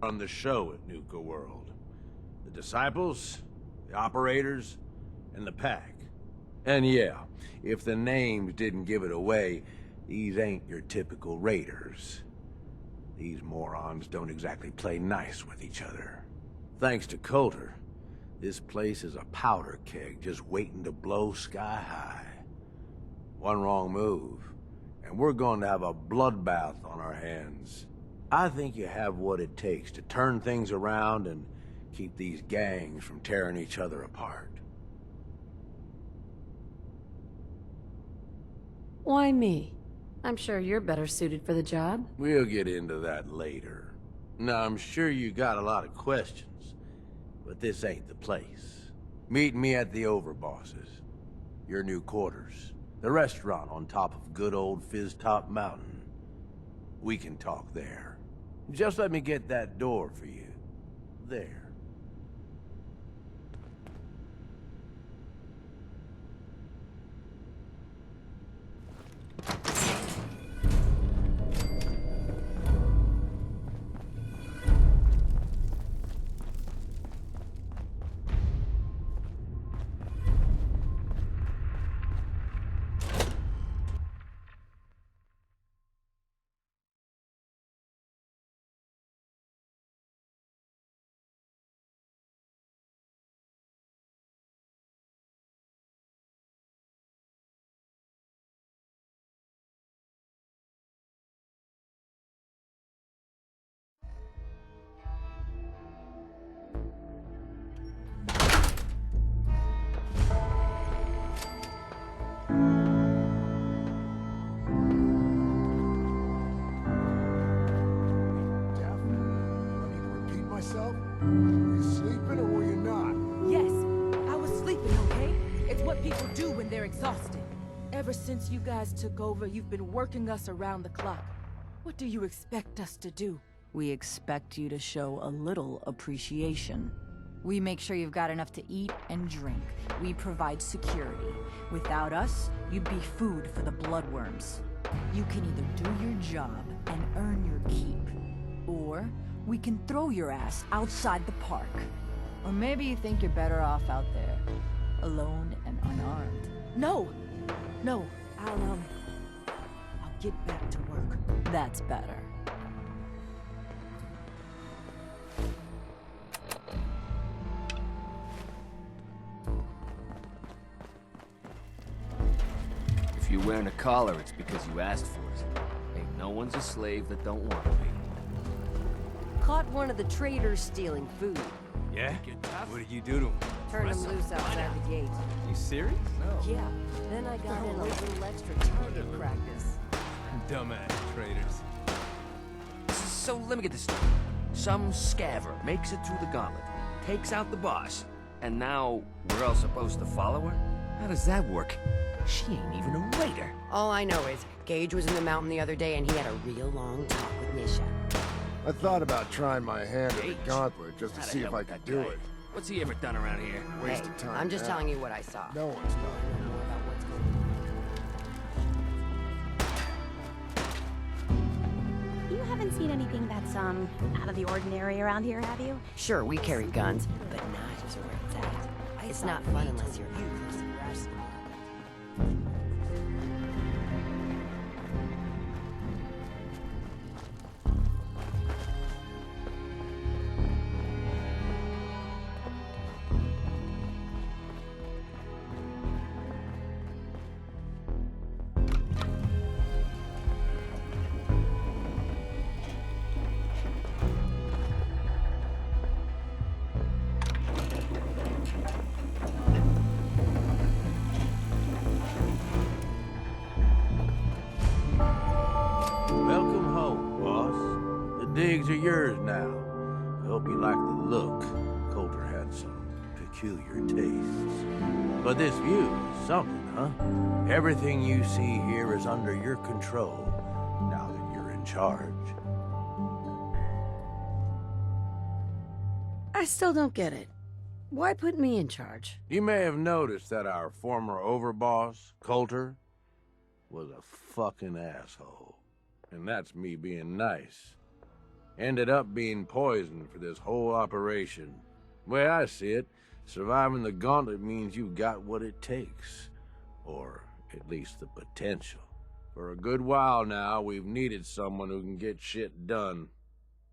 run the show at Nuka World. The disciples, the operators, and the pack. And yeah, if the names didn't give it away, these ain't your typical raiders. These morons don't exactly play nice with each other. Thanks to Coulter, this place is a powder keg just waiting to blow sky high. One wrong move, and we're going to have a bloodbath on our hands. I think you have what it takes to turn things around and keep these gangs from tearing each other apart. Why me? I'm sure you're better suited for the job. We'll get into that later. Now, I'm sure you got a lot of questions, but this ain't the place. Meet me at the Overbosses, your new quarters, the restaurant on top of good old Fizz-Top Mountain. We can talk there. Just let me get that door for you. There. Were you sleeping or were you not? Yes, I was sleeping, okay? It's what people do when they're exhausted. Ever since you guys took over, you've been working us around the clock. What do you expect us to do? We expect you to show a little appreciation. We make sure you've got enough to eat and drink. We provide security. Without us, you'd be food for the bloodworms. You can either do your job and earn your keep, or we can throw your ass outside the park. Or maybe you think you're better off out there, alone and unarmed. No! No, I'll get back to work. That's better. If you're wearing a collar, it's because you asked for it. Ain't no one's a slave that don't want to be. Caught one of the traders stealing food. Yeah? What did you do to him? Turned him loose outside the gate. You serious? No. Yeah, then I got in a little extra target practice. Dumbass traders. So let me get this straight. Some scaver makes it through the gauntlet, takes out the boss, and now we're all supposed to follow her? How does that work? She ain't even a raider. All I know is, Gage was in the mountain the other day and he had a real long talk with Nisha. I thought about trying my hand at the Gage? gauntlet just to How the see hell if I with could that do guy? it. What's he ever done around here? Waste Hey, of time. I'm just now. telling you what I saw. No one's done. More about what's going on. You haven't seen anything that's, out of the ordinary around here, have you? Sure, we carry guns, but knives are where it's at. It's not fun unless you're inclusive. Welcome home, boss. The digs are yours now. I hope you like the look. Coulter had some peculiar tastes. But this view is something, huh? Everything you see here is under your control, now that you're in charge. I still don't get it. Why put me in charge? You may have noticed that our former overboss, Coulter, was a fucking asshole. And that's me being nice. Ended up being poisoned for this whole operation. The way I see it, surviving the gauntlet means you've got what it takes. Or at least the potential. For a good while now, we've needed someone who can get shit done.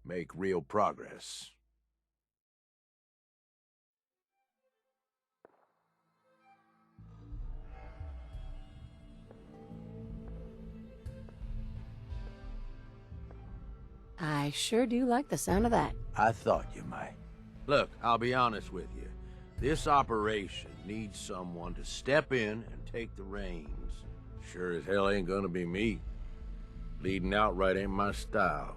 Make real progress. I sure do like the sound of that. I thought you might. Look, I'll be honest with you. This operation needs someone to step in and take the reins. Sure as hell ain't gonna be me. Leading outright ain't my style.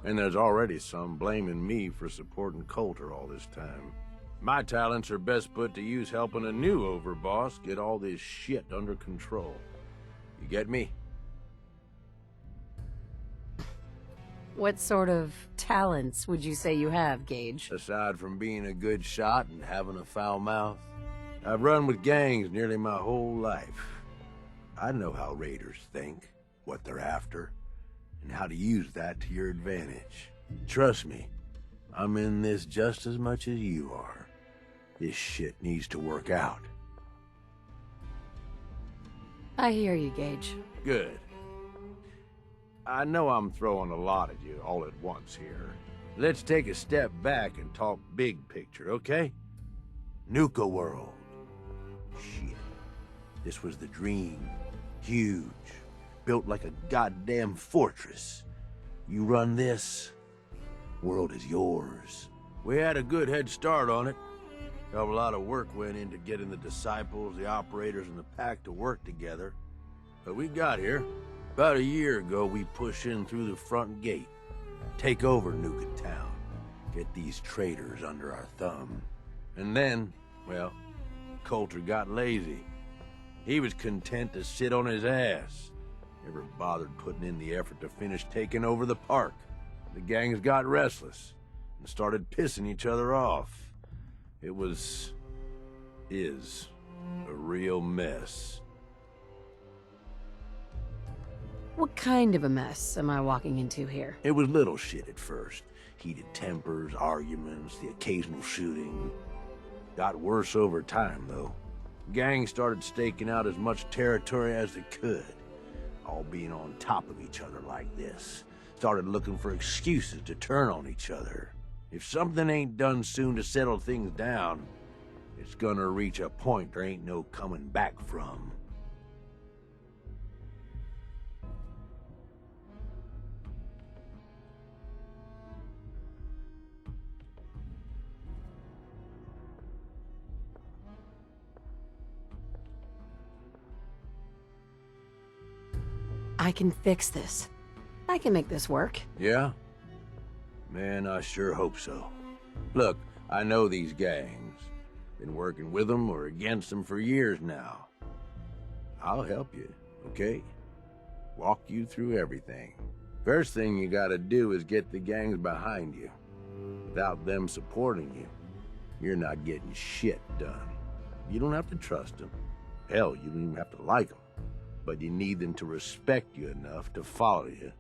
And there's already some blaming me for supporting Coulter all this time. My talents are best put to use helping a new overboss get all this shit under control. You get me? What sort of talents would you say you have, Gage? Aside from being a good shot and having a foul mouth, I've run with gangs nearly my whole life. I know how raiders think, what they're after, and how to use that to your advantage. Trust me, I'm in this just as much as you are. This shit needs to work out. I hear you, Gage. Good. I know I'm throwing a lot at you all at once here. Let's take a step back and talk big picture, okay? Nuka World. Shit. This was the dream. Huge. Built like a goddamn fortress. You run this, world is yours. We had a good head start on it. A lot of work went into getting the disciples, the operators, and the pack to work together. But we got here. About a year ago, we push in through the front gate, take over Nuka Town, get these traitors under our thumb. And then, well, Coulter got lazy. He was content to sit on his ass. Never bothered putting in the effort to finish taking over the park. The gangs got restless and started pissing each other off. It is a real mess. What kind of a mess am I walking into here? It was little shit at first. Heated tempers, arguments, the occasional shooting. Got worse over time, though. Gangs started staking out as much territory as they could. All being on top of each other like this. Started looking for excuses to turn on each other. If something ain't done soon to settle things down, it's gonna reach a point there ain't no coming back from. I can fix this. I can make this work. Yeah? Man, I sure hope so. Look, I know these gangs. Been working with them or against them for years now. I'll help you, okay? Walk you through everything. First thing you gotta do is get the gangs behind you. Without them supporting you, you're not getting shit done. You don't have to trust them. Hell, you don't even have to like them. But you need them to respect you enough to follow you.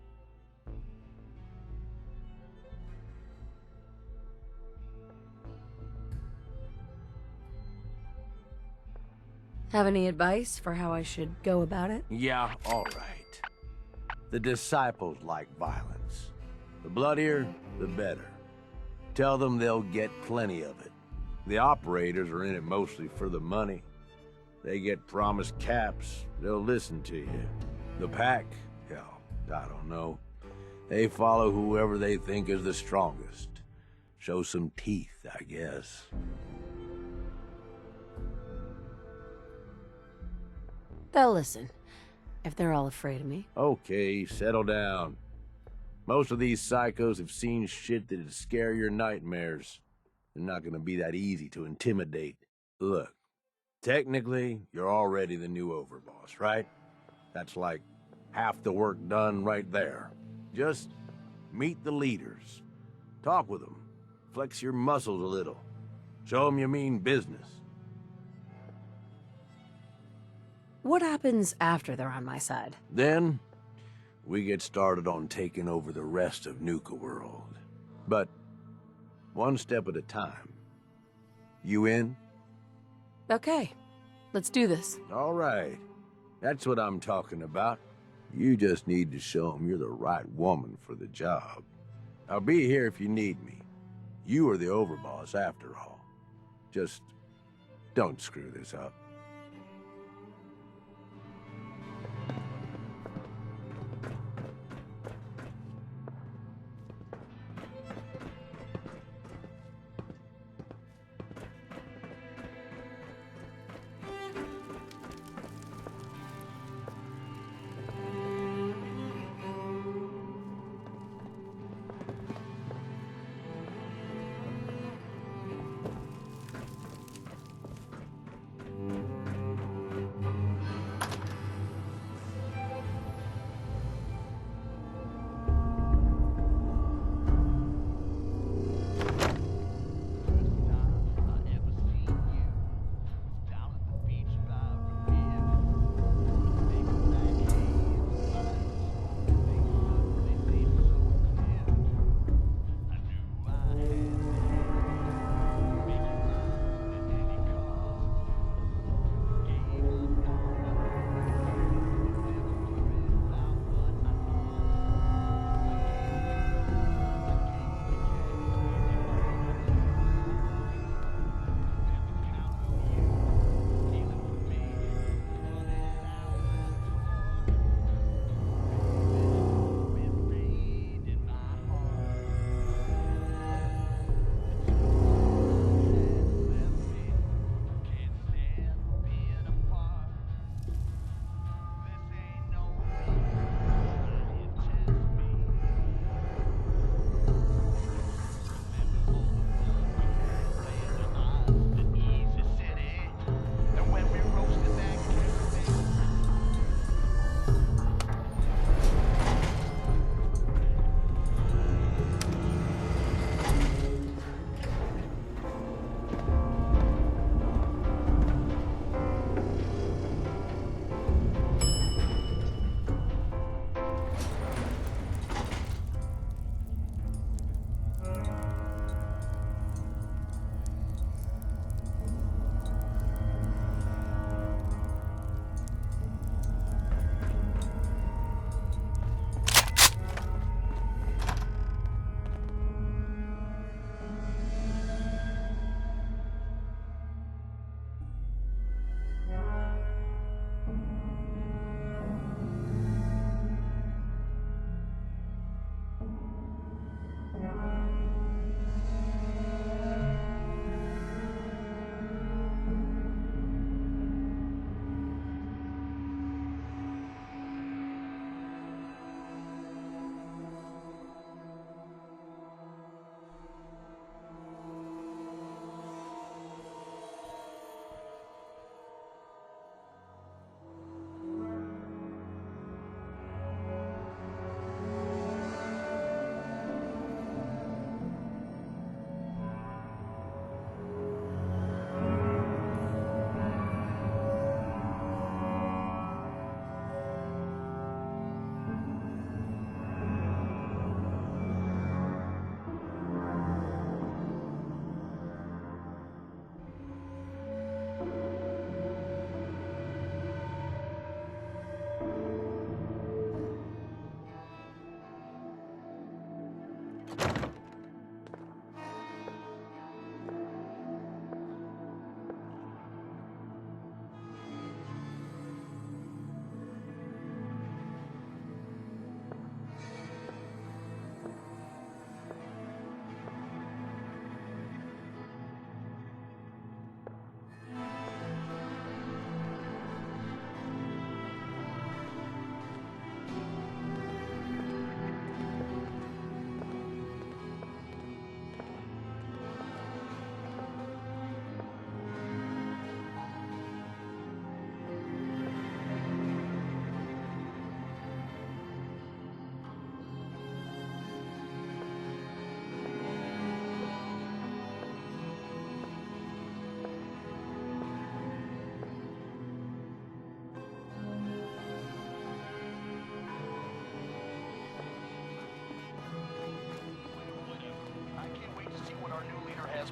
Have any advice for how I should go about it? Yeah, all right. The disciples like violence. The bloodier, the better. Tell them they'll get plenty of it. The operators are in it mostly for the money. They get promised caps, they'll listen to you. The pack, hell, I don't know. They follow whoever they think is the strongest. Show some teeth, I guess. They'll listen, if they're all afraid of me. Okay, settle down. Most of these psychos have seen shit that'd scare your nightmares. They're not gonna be that easy to intimidate. Look. Technically, you're already the new overboss, right? That's like half the work done right there. Just meet the leaders. Talk with them. Flex your muscles a little. Show them you mean business. What happens after they're on my side? Then, we get started on taking over the rest of Nuka World. But one step at a time. You in? Okay, let's do this. All right. That's what I'm talking about. You just need to show them you're the right woman for the job. I'll be here if you need me. You are the overboss after all. Just don't screw this up.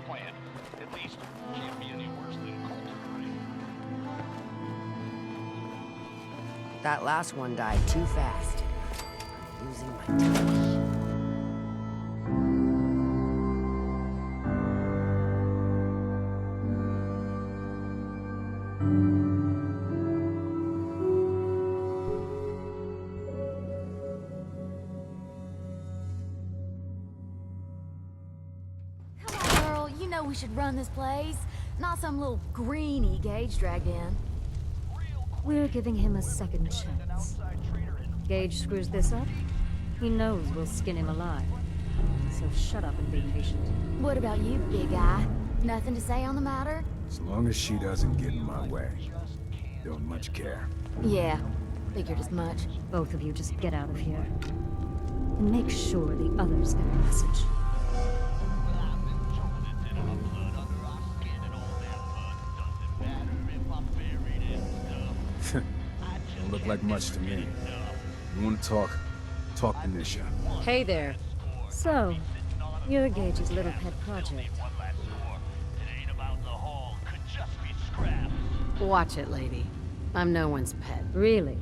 plan. At least, can't be any worse than Colton, right? That last one died too fast. I'm losing my touch. We should run this place, not some little greenie Gage dragged in. We're giving him a second chance. Gage screws this up, he knows we'll skin him alive. So shut up and be patient. What about you, big guy? Nothing to say on the matter? As long as she doesn't get in my way. Don't much care. Yeah, figured as much. Both of you just get out of here. And make sure the others get the message. Don't look like much to me. You want to talk? Talk to Nisha. Hey there. So, you're Gage's little pet project. Watch it, lady. I'm no one's pet. Really?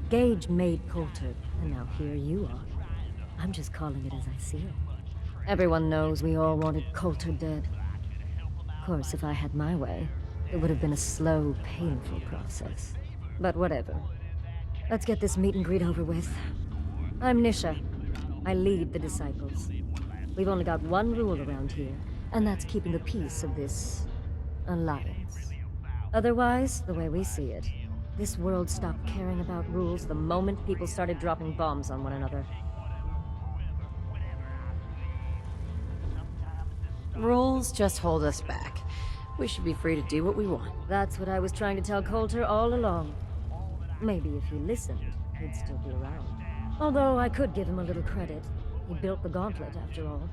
Gage made Coulter, and now here you are. I'm just calling it as I see it. Everyone knows we all wanted Coulter dead. Of course, if I had my way, it would have been a slow, painful process. But whatever. Let's get this meet and greet over with. I'm Nisha. I lead the Disciples. We've only got one rule around here, and that's keeping the peace of this alliance. Otherwise, the way we see it, this world stopped caring about rules the moment people started dropping bombs on one another. Rules just hold us back. We should be free to do what we want. That's what I was trying to tell Coulter all along. Maybe if he listened, he'd still be around. Although I could give him a little credit. He built the gauntlet, after all.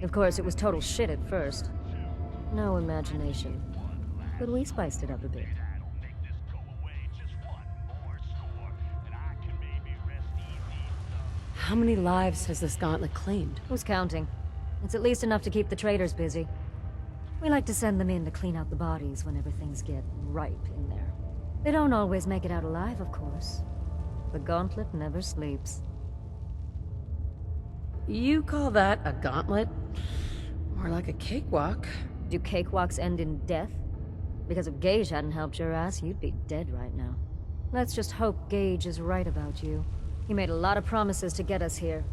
Of course, it was total shit at first. No imagination. But we spiced it up a bit. How many lives has this gauntlet claimed? Who's counting? It's at least enough to keep the traders busy. We like to send them in to clean out the bodies whenever things get ripe in there. They don't always make it out alive, of course. The gauntlet never sleeps. You call that a gauntlet? More like a cakewalk. Do cakewalks end in death? Because if Gage hadn't helped your ass, you'd be dead right now. Let's just hope Gage is right about you. He made a lot of promises to get us here.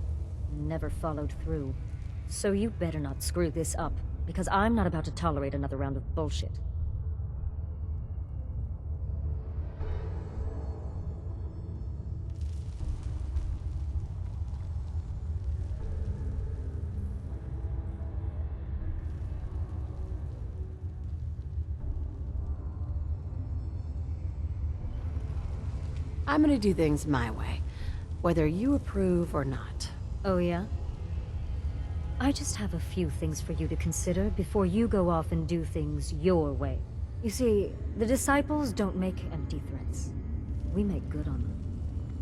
Never followed through. So you better not screw this up, because I'm not about to tolerate another round of bullshit. I'm gonna do things my way, whether you approve or not. Oh yeah? I just have a few things for you to consider before you go off and do things your way. You see, the Disciples don't make empty threats. We make good on them.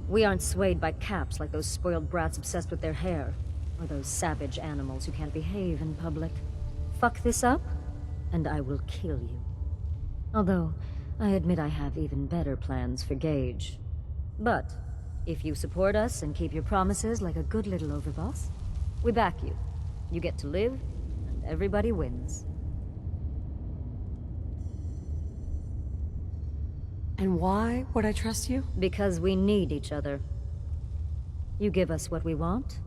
We aren't swayed by caps like those spoiled brats obsessed with their hair, or those savage animals who can't behave in public. Fuck this up, and I will kill you. Although, I admit I have even better plans for Gage. But, if you support us and keep your promises like a good little overboss, we back you. You get to live, and everybody wins. And why would I trust you? Because we need each other. You give us what we want,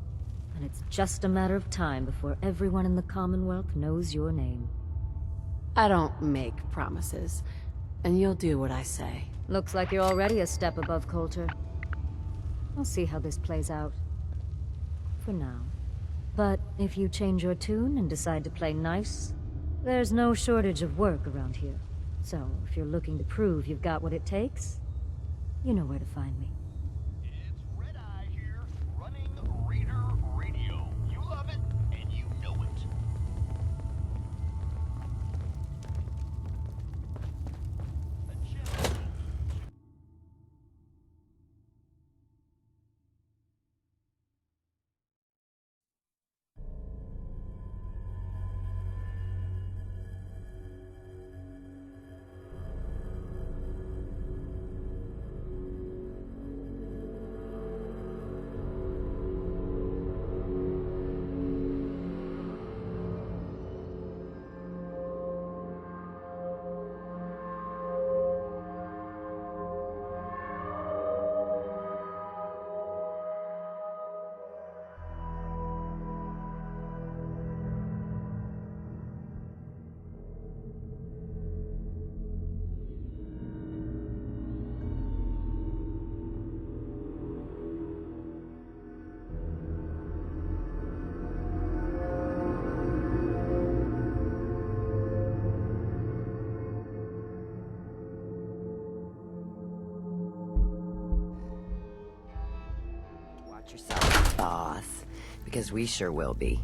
and it's just a matter of time before everyone in the Commonwealth knows your name. I don't make promises, and you'll do what I say. Looks like you're already a step above Coulter. I'll see how this plays out. For now. But if you change your tune and decide to play nice, there's no shortage of work around here. So, if you're looking to prove you've got what it takes, you know where to find me. It's Red Eye here, running Raider Radio. You love it, and you know it. Get yourself a boss, because we sure will be.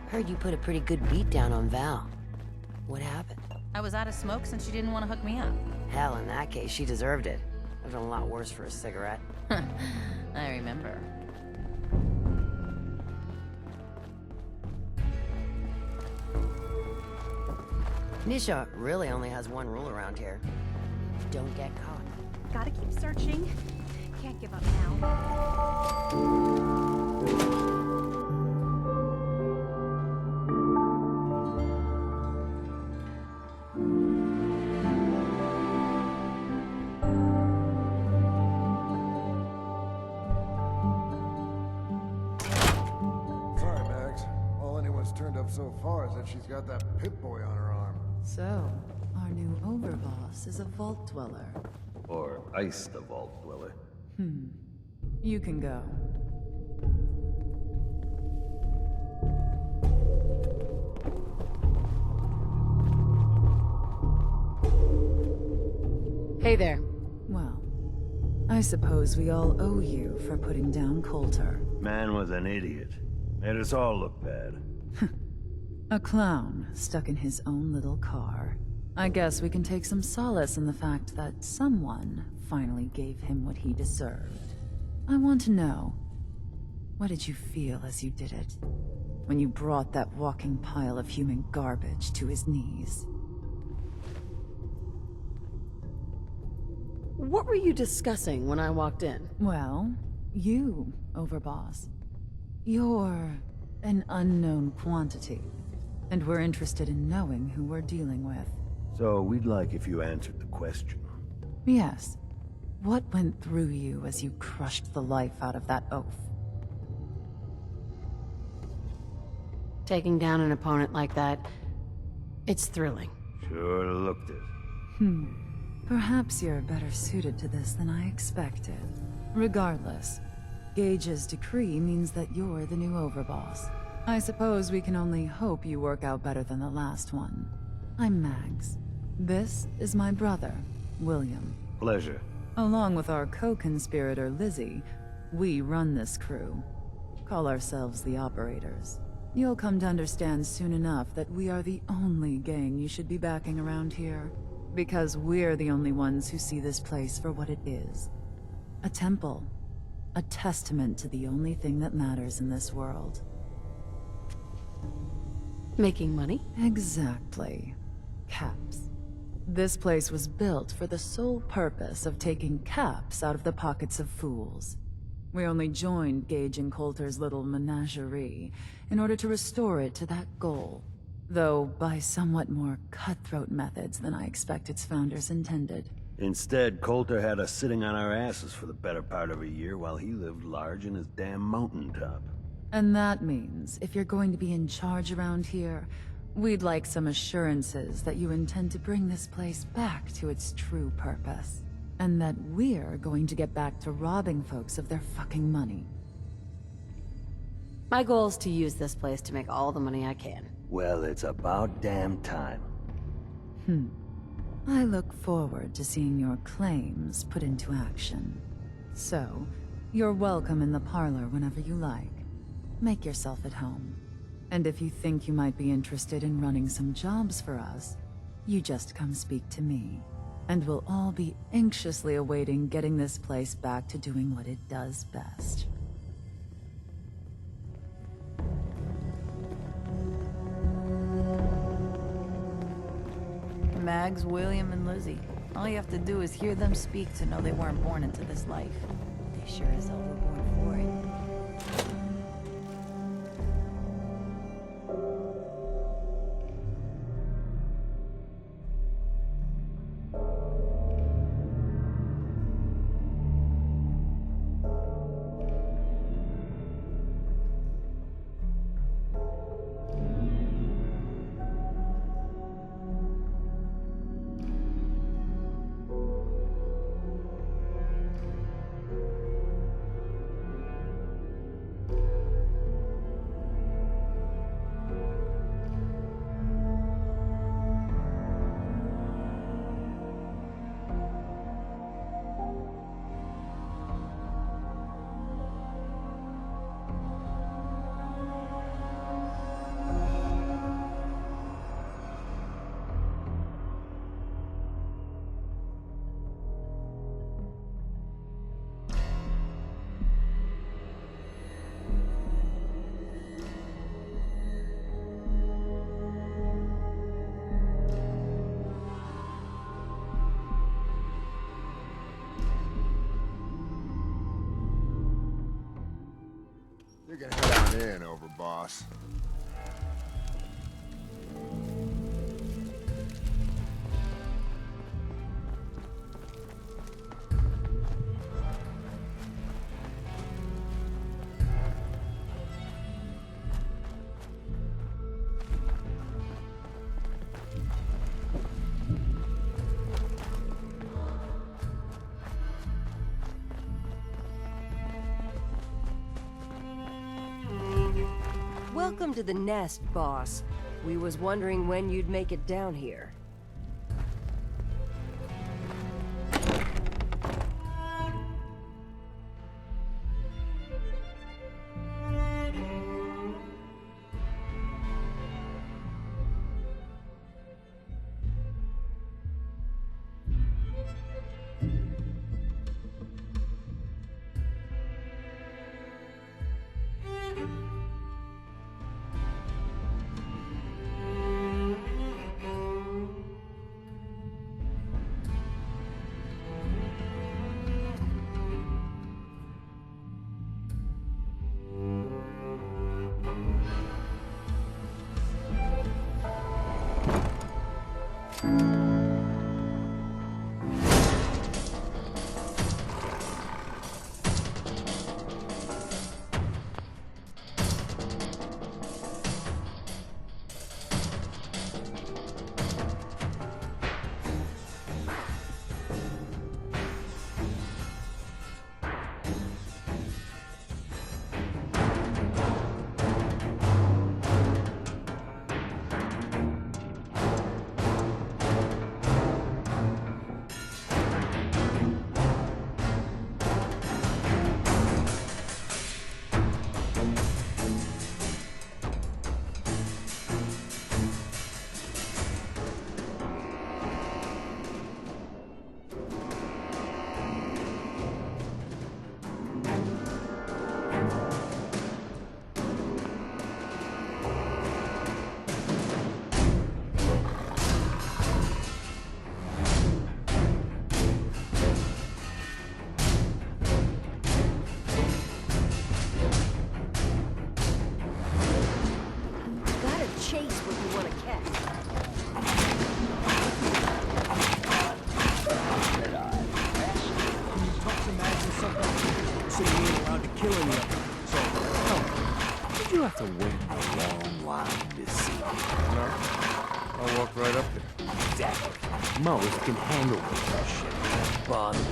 Heard you put a pretty good beat down on Val. What happened? I was out of smoke since she didn't want to hook me up. Hell, in that case, she deserved it. I've done a lot worse for a cigarette. I remember. Nisha really only has one rule around here. Don't get caught. Gotta keep searching. Can't give up now. Sorry, Max. All anyone's turned up so far is that she's got that Pip-Boy on her arm. So, our new overboss is a vault dweller. Or ice the vault dweller. You can go. Hey there. Well, I suppose we all owe you for putting down Coulter. Man was an idiot. Made us all look bad. A clown stuck in his own little car. I guess we can take some solace in the fact that someone finally gave him what he deserved. I want to know, what did you feel as you did it? When you brought that walking pile of human garbage to his knees? What were you discussing when I walked in? Well, you, Overboss. You're an unknown quantity, and we're interested in knowing who we're dealing with. So we'd like if you answered the question. Yes. What went through you as you crushed the life out of that oaf? Taking down an opponent like that, it's thrilling. Sure looked it. Perhaps you're better suited to this than I expected. Regardless, Gage's decree means that you're the new overboss. I suppose we can only hope you work out better than the last one. I'm Mags. This is my brother, William. Pleasure. Along with our co-conspirator, Lizzie, we run this crew. Call ourselves the Operators. You'll come to understand soon enough that we are the only gang you should be backing around here. Because we're the only ones who see this place for what it is. A temple. A testament to the only thing that matters in this world. Making money? Exactly. Caps. This place was built for the sole purpose of taking caps out of the pockets of fools. We only joined Gage and Coulter's little menagerie in order to restore it to that goal. Though by somewhat more cutthroat methods than I expect its founders intended. Instead, Coulter had us sitting on our asses for the better part of a year while he lived large in his damn mountaintop. And that means, if you're going to be in charge around here, we'd like some assurances that you intend to bring this place back to its true purpose. And that we're going to get back to robbing folks of their fucking money. My goal is to use this place to make all the money I can. Well, it's about damn time. I look forward to seeing your claims put into action. So, you're welcome in the parlor whenever you like. Make yourself at home. And if you think you might be interested in running some jobs for us, you just come speak to me. And we'll all be anxiously awaiting getting this place back to doing what it does best. Mags, William, and Lizzie. All you have to do is hear them speak to know they weren't born into this life. They sure as hell were born for it. You can head on in, overboss. Welcome to the nest, boss. We was wondering when you'd make it down here. To wait a long line this seat. No, I'll walk right up there. Exactly. Most can handle this shit. Don't bother me.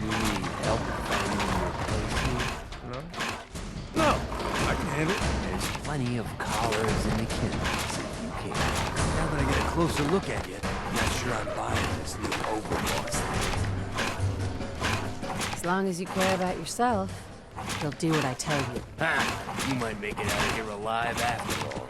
You need help finding your place here? No, I can handle it. There's plenty of collars in the kennels if you can. Now that I get a closer look at you, I'm not sure I'm buying this new overboss thing. As long as you care about yourself, you'll do what I tell you. Ha! You might make it out of here alive after all.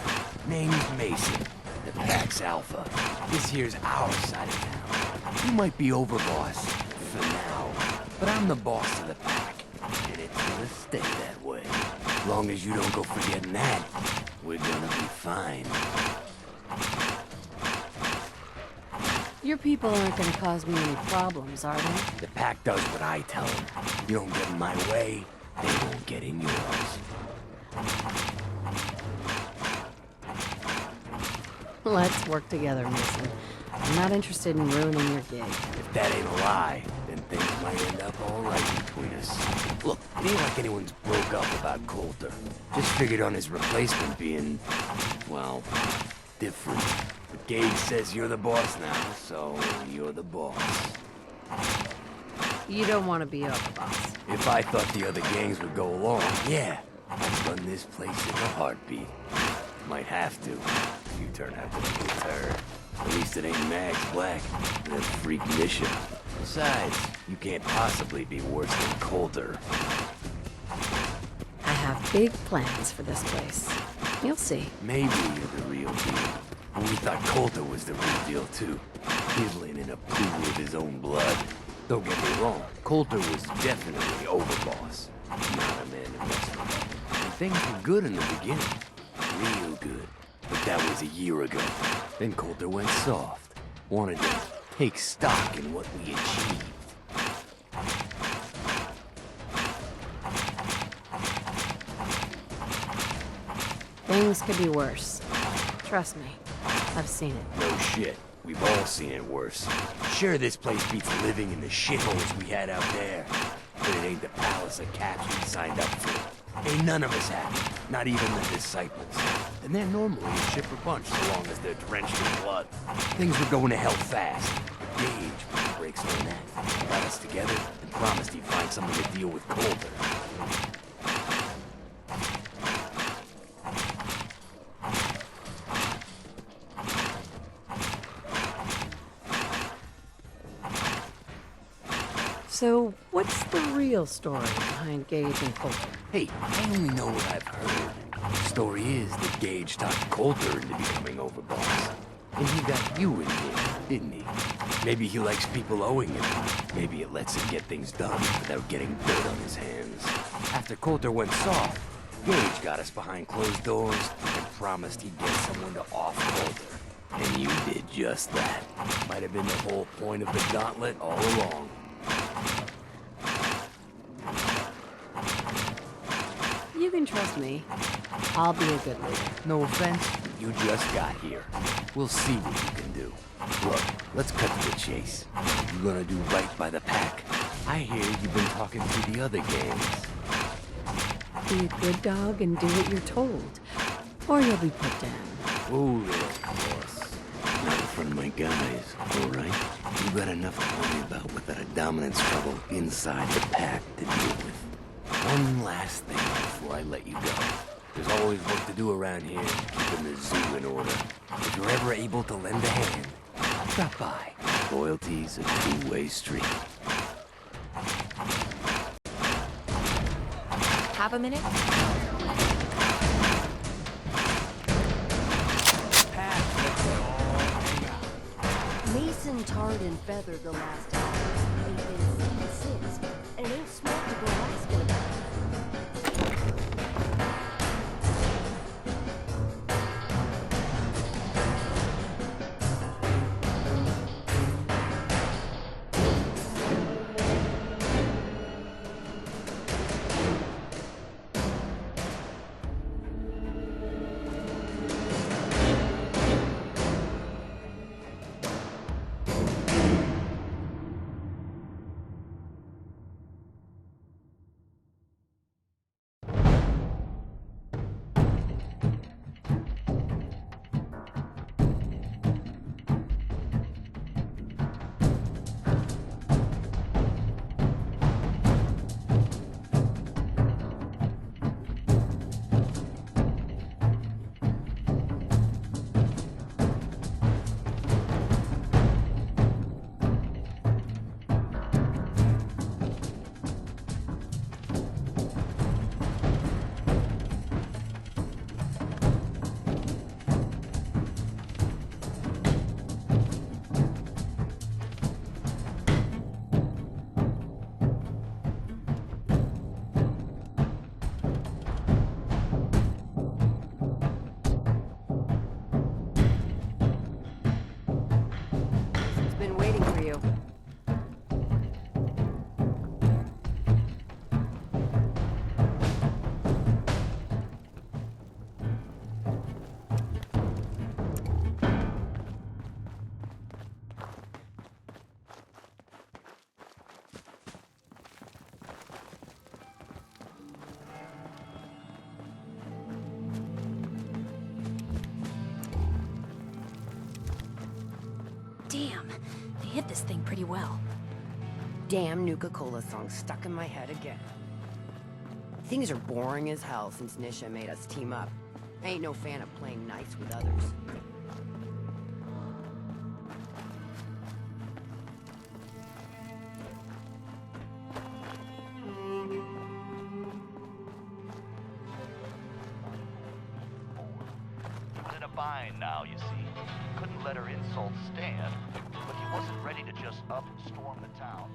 Name's Mason, the Pack's Alpha. This here's our side of town. You might be overboss for now, but I'm the boss of the Pack, and it's gonna stay that way. As long as you don't go forgetting that, we're gonna be fine. Your people aren't gonna cause me any problems, are they? The Pack does what I tell them. You don't get in my way, they won't get in yours. Let's work together, Mason. I'm not interested in ruining your gig. If that ain't a lie, then things might end up all right between us. Look, it ain't like anyone's broke up about Coulter. Just figured on his replacement being, well, different. But Gage says you're the boss now, so you're the boss. You don't want to be overboss. If I thought the other gangs would go along, yeah, I'd run this place in a heartbeat. Might have to, if you turn out to be a turd. At least it ain't Max Black, that freak mission. Besides, you can't possibly be worse than Coulter. I have big plans for this place. You'll see. Maybe you're the real deal. But we thought Coulter was the real deal, too. Piddling in a pool of his own blood. Don't get me wrong, Coulter was definitely overboss. Not a man to mess with. And things were good in the beginning. Real good. But that was a year ago. Then Coulter went soft. Wanted to take stock in what we achieved. Things could be worse. Trust me, I've seen it. No shit. We've all seen it worse. Sure, this place beats living in the shitholes we had out there. But it ain't the palace of caps we signed up for. Ain't none of us happy. Not even the disciples. And they're normally a shipper bunch so long as they're drenched in blood. Things were going to hell fast. Gage put the brakes on that. Got us together and promised he'd find something to deal with Coulter. So, what's the real story behind Gage and Coulter? Hey, I only know what I've heard. The story is that Gage talked Coulter into becoming overboss. And he got you in here, didn't he? Maybe he likes people owing him. Maybe it lets him get things done without getting dirt on his hands. After Coulter went soft, Gage got us behind closed doors and promised he'd get someone to off Coulter. And you did just that. Might have been the whole point of the gauntlet all along. You can trust me. I'll be a good leader. No offense, you just got here. We'll see what you can do. Look, let's cut to the chase. You're gonna do right by the pack. I hear you've been talking to the other gangs. Be a good dog and do what you're told, or you'll be put down. Hold it, boss. Not in front of my guys, alright? You got enough to worry about without a dominant struggle inside the pack to deal with. One last thing before I let you go. There's always work to do around here, keeping the zoo in order. If you're ever able to lend a hand, drop by. Loyalty's a two-way street. Have a minute? Mason tarred and feathered the last house. Ain't been seen since, and it ain't smart to go asking about it. Been waiting for you. Damn, they hit this thing pretty well. Damn Nuka-Cola song stuck in my head again. Things are boring as hell since Nisha made us team up. I ain't no fan of playing nice with others. He was in a bind now, you see. Couldn't let her insults stand, but he wasn't ready to just up and storm the town.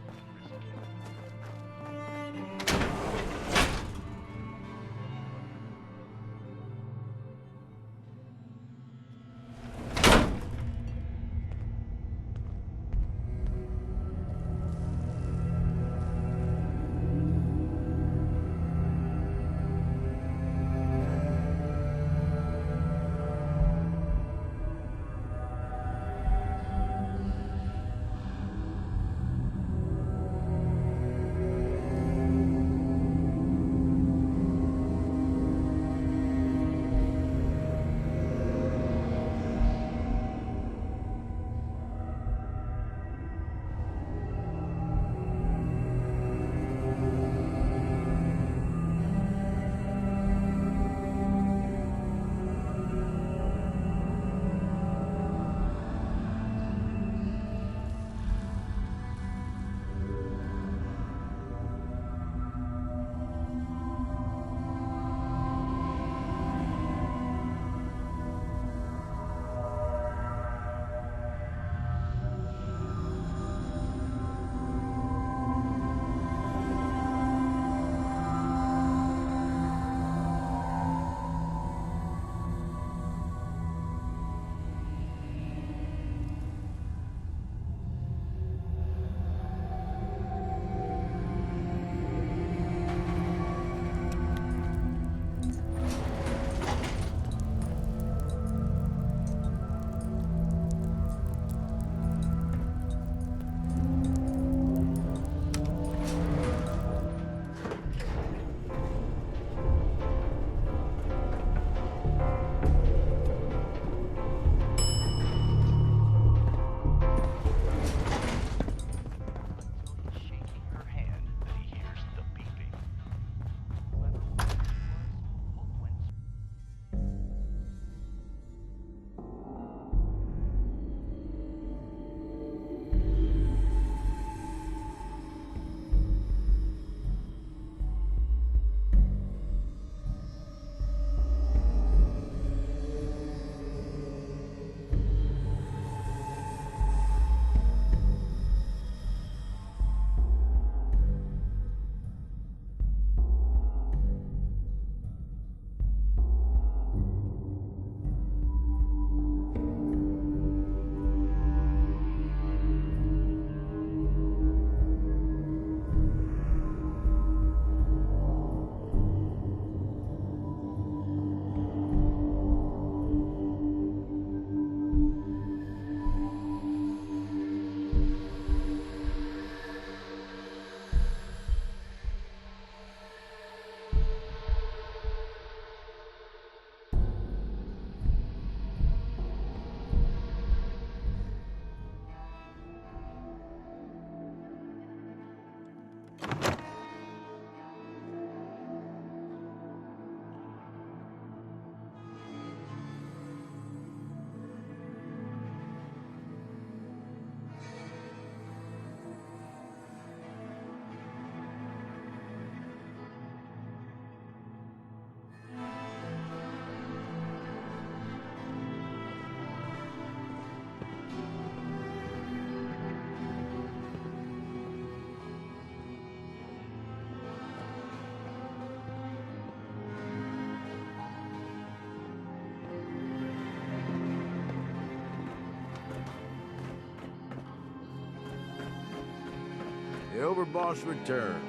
The overboss returns.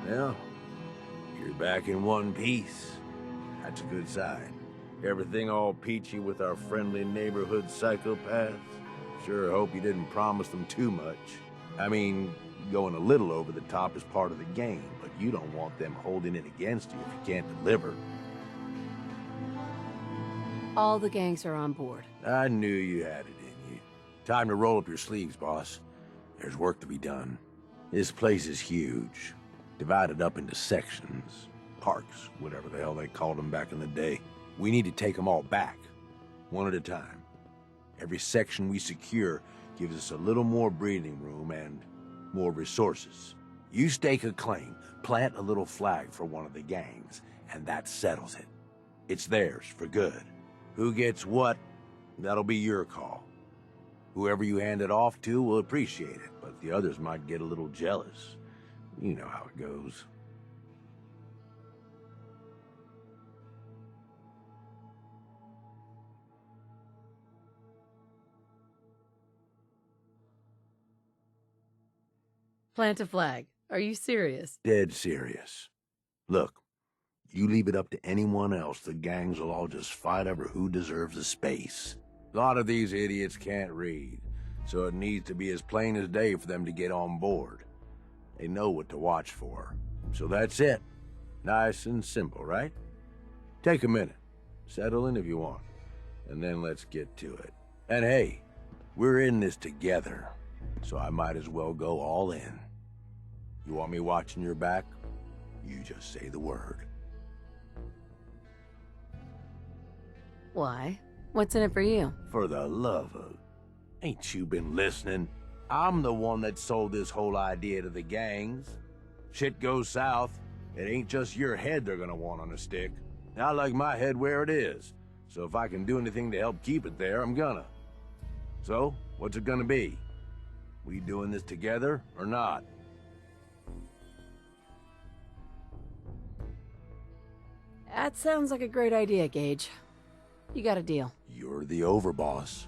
Well, you're back in one piece. That's a good sign. Everything all peachy with our friendly neighborhood psychopaths? Sure hope you didn't promise them too much. I mean, going a little over the top is part of the game, but you don't want them holding it against you if you can't deliver. All the gangs are on board. I knew you had it in you. Time to roll up your sleeves, boss. There's work to be done. This place is huge, divided up into sections, parks, whatever the hell they called them back in the day. We need to take them all back, one at a time. Every section we secure gives us a little more breathing room and more resources. You stake a claim, plant a little flag for one of the gangs, and that settles it. It's theirs for good. Who gets what, that'll be your call. Whoever you hand it off to will appreciate it, but the others might get a little jealous. You know how it goes. Plant a flag. Are you serious? Dead serious. Look, you leave it up to anyone else, the gangs will all just fight over who deserves the space. A lot of these idiots can't read, so it needs to be as plain as day for them to get on board. They know what to watch for. So that's it. Nice and simple, right? Take a minute. Settle in if you want. And then let's get to it. And hey, we're in this together, so I might as well go all in. You want me watching your back? You just say the word. Why? What's in it for you? For the love of... Ain't you been listening? I'm the one that sold this whole idea to the gangs. Shit goes south, it ain't just your head they're gonna want on a stick. I like my head where it is, so if I can do anything to help keep it there, I'm gonna. So, what's it gonna be? We doing this together or not? That sounds like a great idea, Gage. You got a deal. You're the overboss.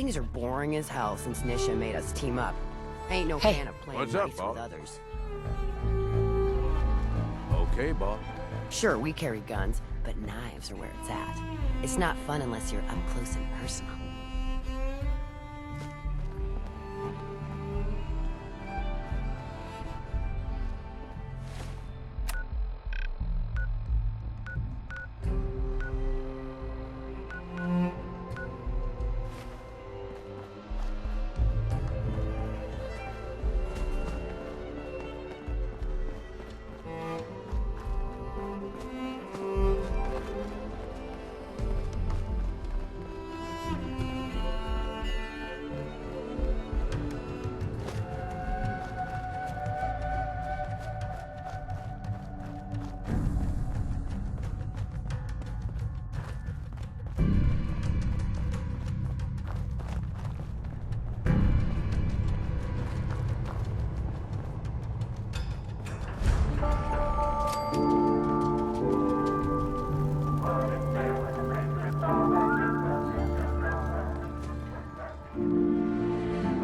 Things are boring as hell since Nisha made us team up. I ain't no fan of playing What's up, nice boss? with others. Okay, boss. Sure, we carry guns, but knives are where it's at. It's not fun unless you're up close and personal.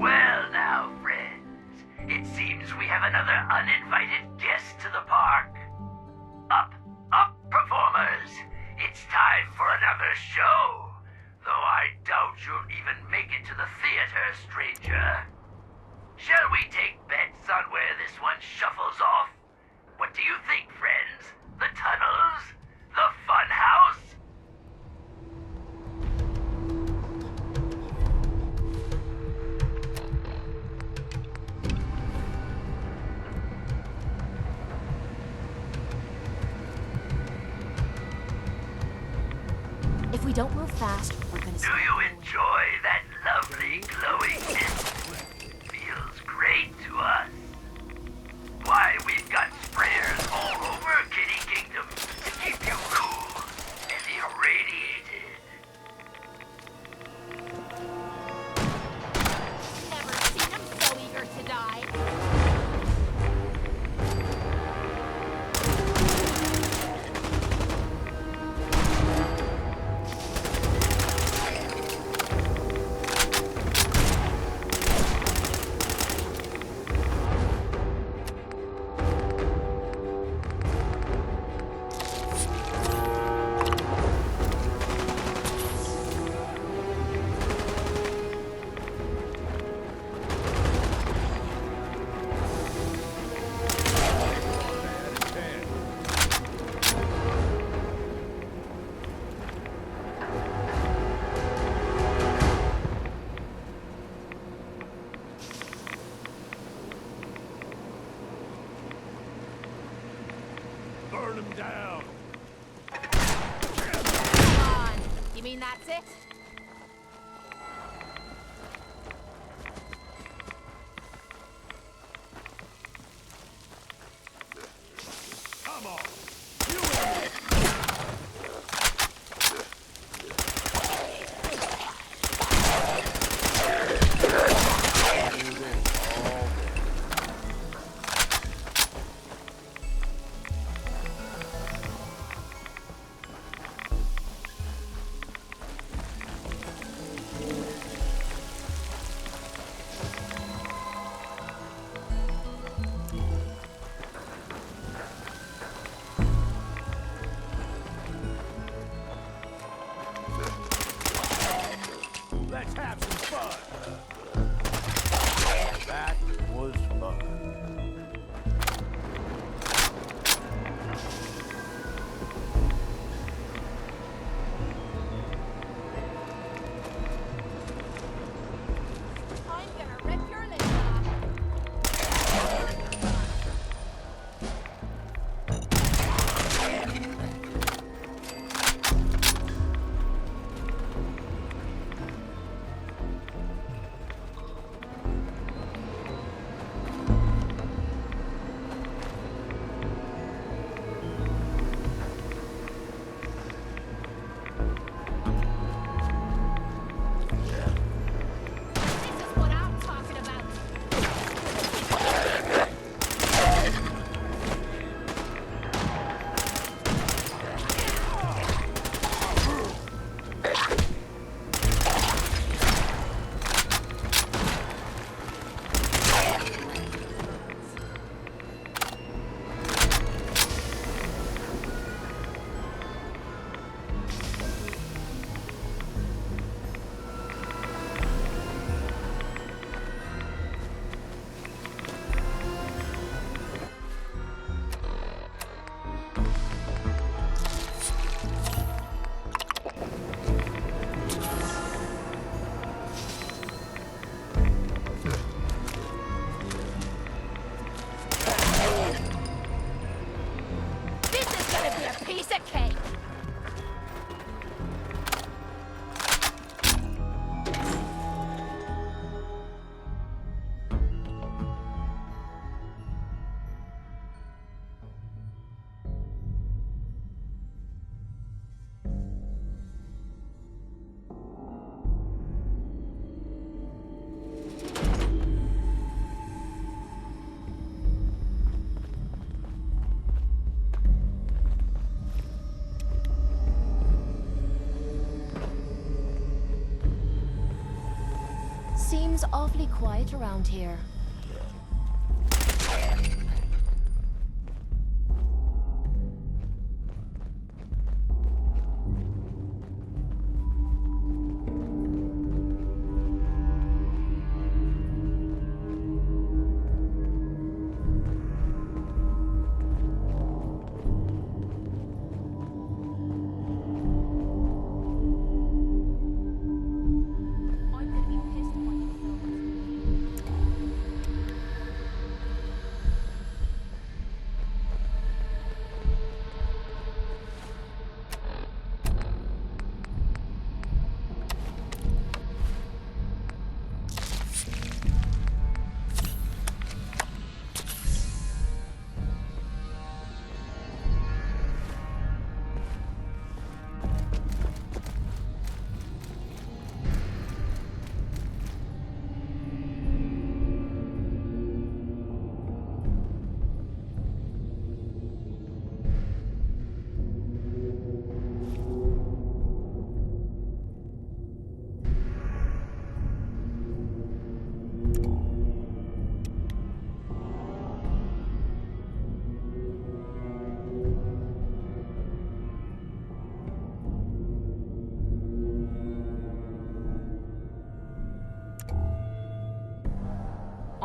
Well now, friends, it seems we have another uninvited guest to the park. Up, performers! It's time for another show. Though I doubt you'll even make it to the theater, stranger. Shall we take bets on where this one shuffles off? What do you think, friends? The tunnels? The fun house? If we don't move fast, we're gonna Do you enjoy that lovely glowing mist? It feels great to us. Why, we've got sprayers all over Kitty Kingdom to keep you cool and irradiated. Never seen him so eager to die. Burn him down! Come on. You mean that's it? Come on! Seems awfully quiet around here.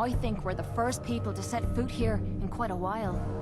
I think we're the first people to set foot here in quite a while.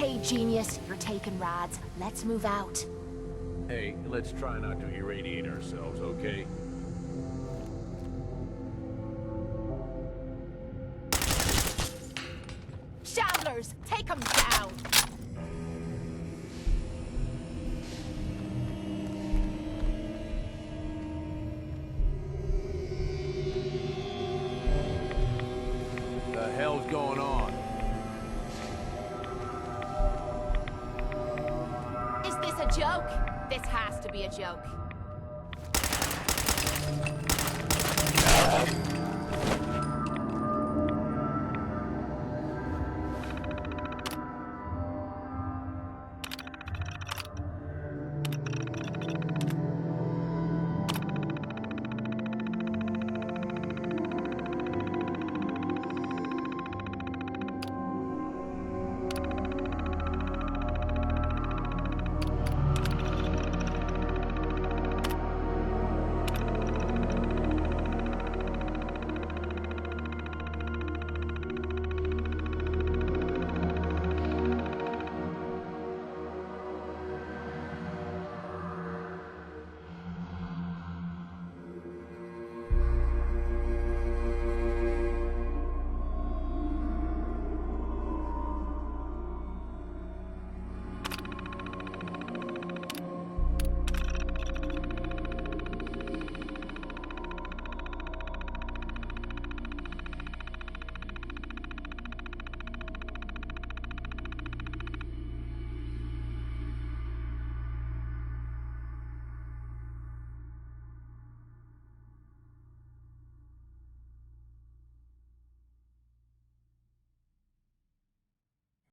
Okay, genius, you're taking rides. Let's move out. Hey, let's try not to irradiate ourselves, okay? Shamblers, take them down! The hell's going on? Is this a joke? This has to be a joke.